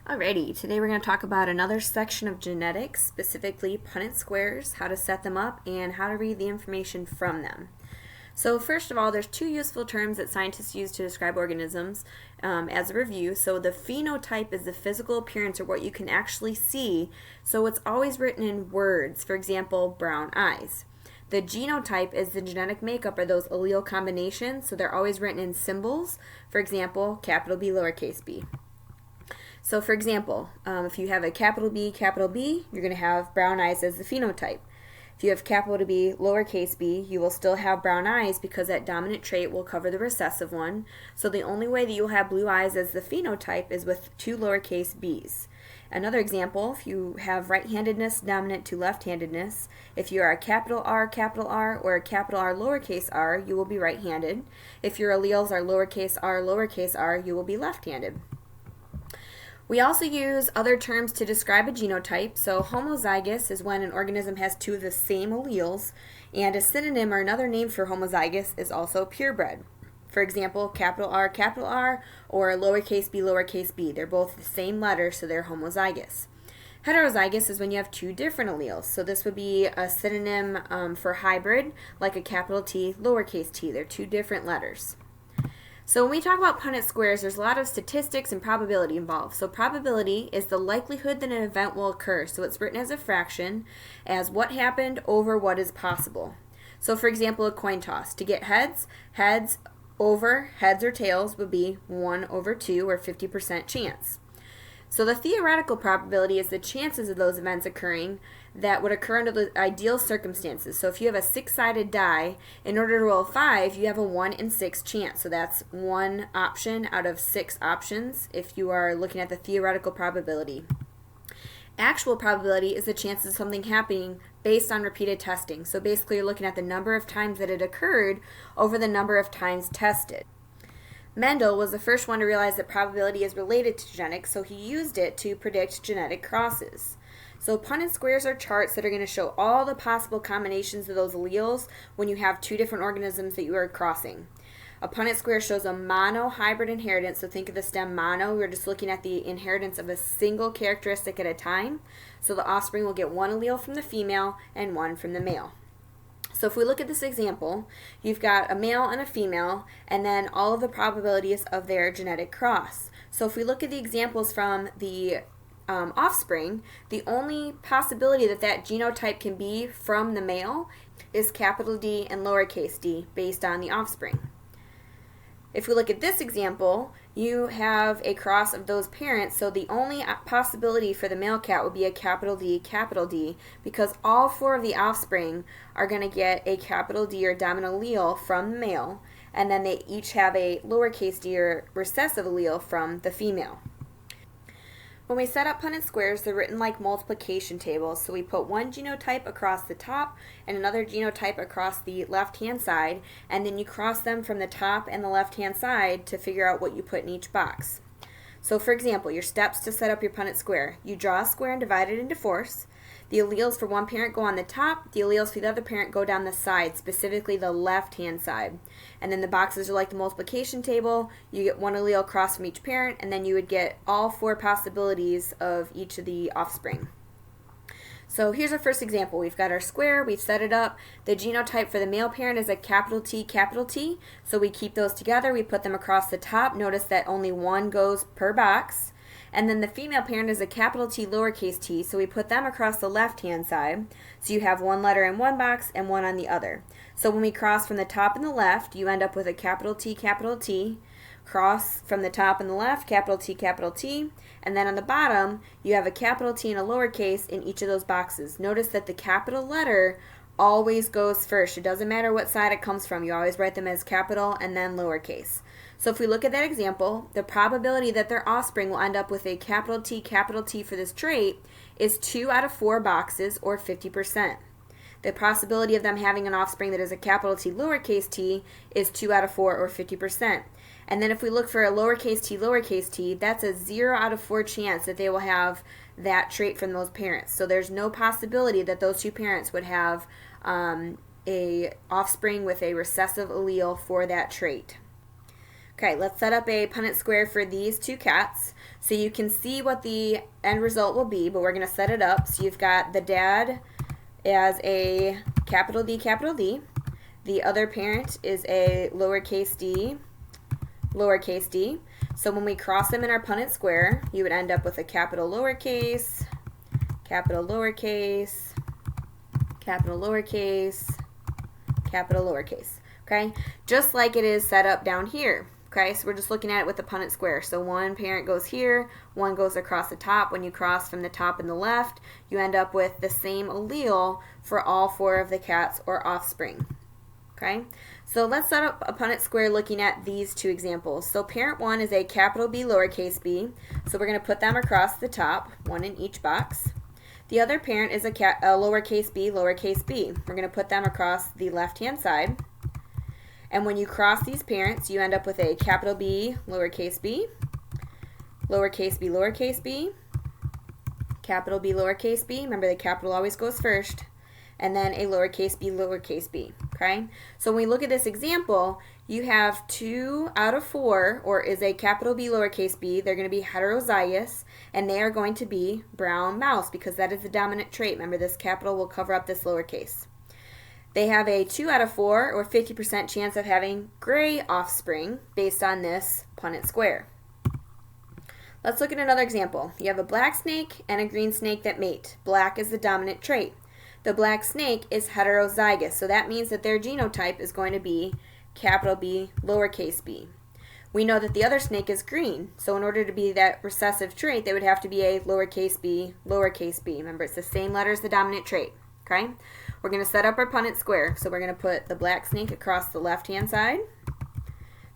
Alrighty, today we're going to talk about another section of genetics, specifically Punnett squares, how to set them up, and how to read the information from them. So first of all, there's two useful terms that scientists use to describe organisms as a review. So the phenotype is the physical appearance or what you can actually see. So it's always written in words, for example, brown eyes. The genotype is the genetic makeup or those allele combinations, so they're always written in symbols. For example, capital B, lowercase b. So for example, if you have a capital B, you're going to have brown eyes as the phenotype. If you have capital B, lowercase b, you will still have brown eyes because that dominant trait will cover the recessive one. So the only way that you'll have blue eyes as the phenotype is with two lowercase b's. Another example, if you have right-handedness dominant to left-handedness, if you are a capital R, or a capital R, lowercase r, you will be right-handed. If your alleles are lowercase r, you will be left-handed. We also use other terms to describe a genotype. So homozygous is when an organism has two of the same alleles, and a synonym or another name for homozygous is also purebred. For example, capital R, or lowercase b. They're both the same letter, so they're homozygous. Heterozygous is when you have two different alleles. So this would be a synonym for hybrid, like a capital T, lowercase t. They're two different letters. So when we talk about Punnett squares, there's a lot of statistics and probability involved. So probability is the likelihood that an event will occur. So it's written as a fraction, as what happened over what is possible. So for example, a coin toss. To get heads over heads or tails would be 1 over 2, or 50% chance. So the theoretical probability is the chances of those events occurring that would occur under the ideal circumstances. So if you have a 6-sided die, in order to roll 5, you have a 1 in 6 chance. So that's one option out of 6 options if you are looking at the theoretical probability. Actual probability is the chances of something happening based on repeated testing. So basically you're looking at the number of times that it occurred over the number of times tested. Mendel was the first one to realize that probability is related to genetics, so he used it to predict genetic crosses. So Punnett squares are charts that are going to show all the possible combinations of those alleles when you have two different organisms that you are crossing. A Punnett square shows a monohybrid inheritance, so think of the stem mono. We're just looking at the inheritance of a single characteristic at a time. So the offspring will get one allele from the female and one from the male. So if we look at this example, you've got a male and a female, and then all of the probabilities of their genetic cross. So if we look at the examples from the offspring, the only possibility that that genotype can be from the male is capital D and lowercase d based on the offspring. If we look at this example, you have a cross of those parents, so the only possibility for the male cat would be a capital D, because all 4 of the offspring are going to get a capital D or dominant allele from the male, and then they each have a lowercase d or recessive allele from the female. When we set up Punnett squares, they're written like multiplication tables. So we put one genotype across the top and another genotype across the left-hand side, and then you cross them from the top and the left-hand side to figure out what you put in each box. So for example, your steps to set up your Punnett square. You draw a square and divide it into fourths. The alleles for one parent go on the top, the alleles for the other parent go down the side, specifically the left-hand side. And then the boxes are like the multiplication table. You get one allele across from each parent, and then you would get all 4 possibilities of each of the offspring. So here's our first example. We've got our square, we've set it up. The genotype for the male parent is a capital T, so we keep those together. We put them across the top. Notice that only one goes per box. And then the female parent is a capital T, lowercase t, so we put them across the left-hand side. So you have one letter in one box and one on the other. So when we cross from the top and the left, you end up with a capital T, cross from the top and the left, capital T, and then on the bottom, you have a capital T and a lowercase in each of those boxes. Notice that the capital letter always goes first. It doesn't matter what side it comes from. You always write them as capital and then lowercase. So if we look at that example, the probability that their offspring will end up with a capital T for this trait is 2 out of 4 boxes, or 50%. The possibility of them having an offspring that is a capital T, lowercase t is 2 out of 4, or 50%. And then if we look for a lowercase t, that's a 0 out of 4 chance that they will have that trait from those parents. So there's no possibility that those two parents would have a offspring with a recessive allele for that trait. Okay, let's set up a Punnett square for these two cats. So you can see what the end result will be, but we're going to set it up. So you've got the dad as a capital D, capital D. The other parent is a lowercase d, lowercase d. So when we cross them in our Punnett square, you would end up with a capital lowercase, capital lowercase, capital lowercase, capital lowercase. Okay, just like it is set up down here. Okay, so we're just looking at it with the Punnett square. So one parent goes here, one goes across the top. When you cross from the top and the left, you end up with the same allele for all 4 of the cats or offspring. Okay, so let's set up a Punnett square looking at these 2 examples. So parent 1 is a capital B, lowercase b. So we're going to put them across the top, 1 in each box. The other parent is a lowercase b, lowercase b. We're going to put them across the left-hand side. And when you cross these parents, you end up with a capital B, lowercase b, lowercase b, lowercase b, capital B, lowercase b. Remember, the capital always goes first. And then a lowercase b, lowercase b. Okay? So when we look at this example, you have 2 out of 4, or is a capital B, lowercase b. They're going to be heterozygous, and they are going to be brown mouse because that is the dominant trait. Remember, this capital will cover up this lowercase. They have a 2 out of 4 or 50% chance of having gray offspring based on this Punnett square. Let's look at another example. You have a black snake and a green snake that mate. Black is the dominant trait. The black snake is heterozygous, so that means that their genotype is going to be capital B, lowercase b. We know that the other snake is green, so in order to be that recessive trait, they would have to be a lowercase b, lowercase b. Remember, it's the same letter as the dominant trait. Okay? We're going to set up our Punnett square. So we're going to put the black snake across the left-hand side,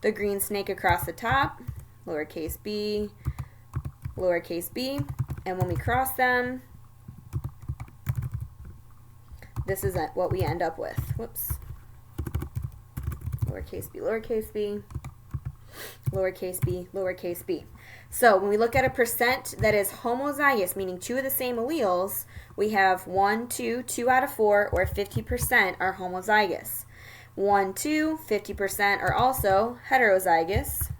the green snake across the top, lowercase b, and when we cross them, this is what we end up with. Whoops. Lowercase b, lowercase b, lowercase b, lowercase b. So when we look at a percent that is homozygous, meaning 2 of the same alleles, we have 1, 2, 2 out of 4, or 50% are homozygous. 1, 2, 50% are also heterozygous.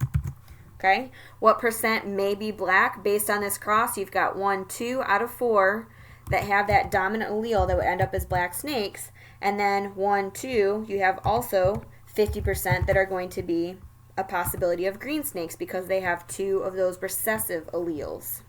Okay? What percent may be black based on this cross? You've got 1, 2 out of 4 that have that dominant allele that would end up as black snakes. And then 1, 2, you have also 50% that are going to be a possibility of green snakes because they have 2 of those recessive alleles.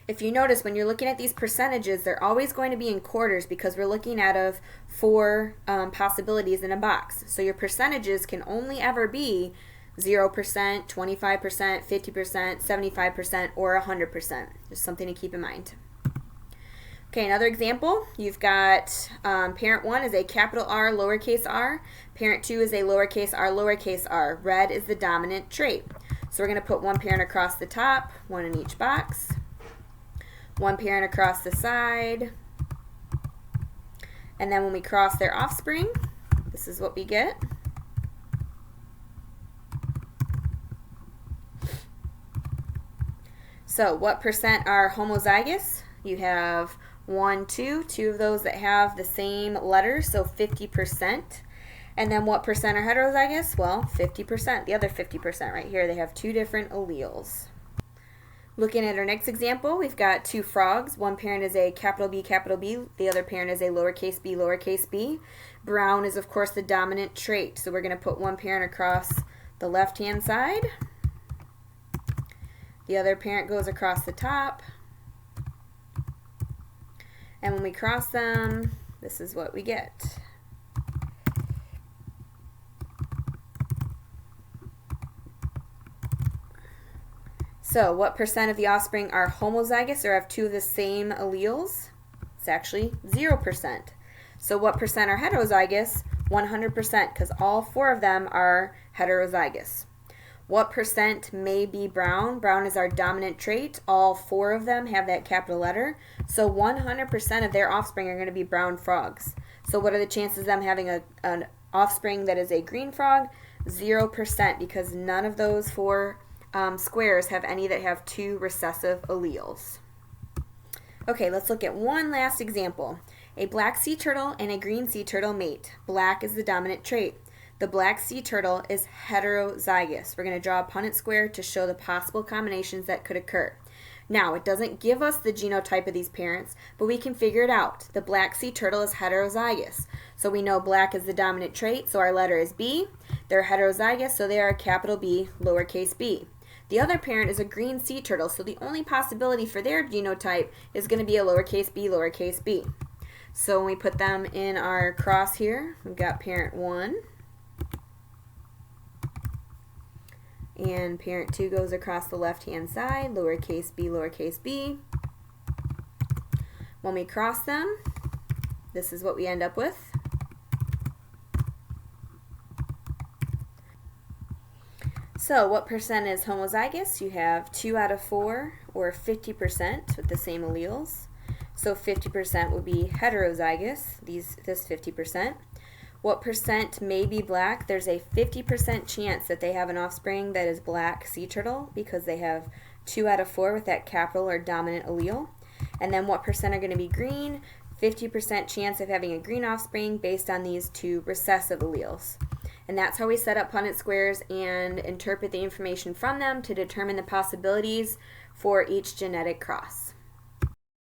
If you notice, when you're looking at these percentages, they're always going to be in quarters because we're looking out of 4 possibilities in a box. So your percentages can only ever be 0%, 25%, 50%, 75%, or 100%. Just something to keep in mind. Okay, another example, you've got parent 1 is a capital R, lowercase r. Parent 2 is a lowercase r, lowercase r. Red is the dominant trait. So we're going to put 1 parent across the top, 1 in each box. 1 parent across the side. And then when we cross their offspring, this is what we get. So what percent are homozygous? You have 1, 2 of those that have the same letters, so 50%. And then what percent are heterozygous? Well, 50%. The other 50% right here, they have 2 different alleles. Looking at our next example, we've got 2 frogs. One parent is a capital B, the other parent is a lowercase b, lowercase b. Brown is, of course, the dominant trait. So we're going to put 1 parent across the left-hand side. The other parent goes across the top. And when we cross them, this is what we get. So what percent of the offspring are homozygous or have 2 of the same alleles? It's actually 0%. So what percent are heterozygous? 100%, because all 4 of them are heterozygous. What percent may be brown? Brown is our dominant trait. All 4 of them have that capital letter. So 100% of their offspring are going to be brown frogs. So what are the chances of them having an offspring that is a green frog? 0%, because none of those 4 squares have any that have 2 recessive alleles. Okay, let's look at one last example. A black sea turtle and a green sea turtle mate. Black is the dominant trait. The black sea turtle is heterozygous. We're going to draw a Punnett square to show the possible combinations that could occur. Now, it doesn't give us the genotype of these parents, but we can figure it out. The black sea turtle is heterozygous. So we know black is the dominant trait, so our letter is B. They're heterozygous, so they are a capital B, lowercase b. The other parent is a green sea turtle, so the only possibility for their genotype is going to be a lowercase b. So when we put them in our cross here, we've got parent 1. And parent 2 goes across the left-hand side, lowercase b. When we cross them, this is what we end up with. So what percent is homozygous? You have 2 out of 4, or 50% with the same alleles. So 50% would be heterozygous, this 50%. What percent may be black? There's a 50% chance that they have an offspring that is black sea turtle because they have 2 out of 4 with that capital or dominant allele. And then what percent are going to be green? 50% chance of having a green offspring based on these 2 recessive alleles. And that's how we set up Punnett squares and interpret the information from them to determine the possibilities for each genetic cross.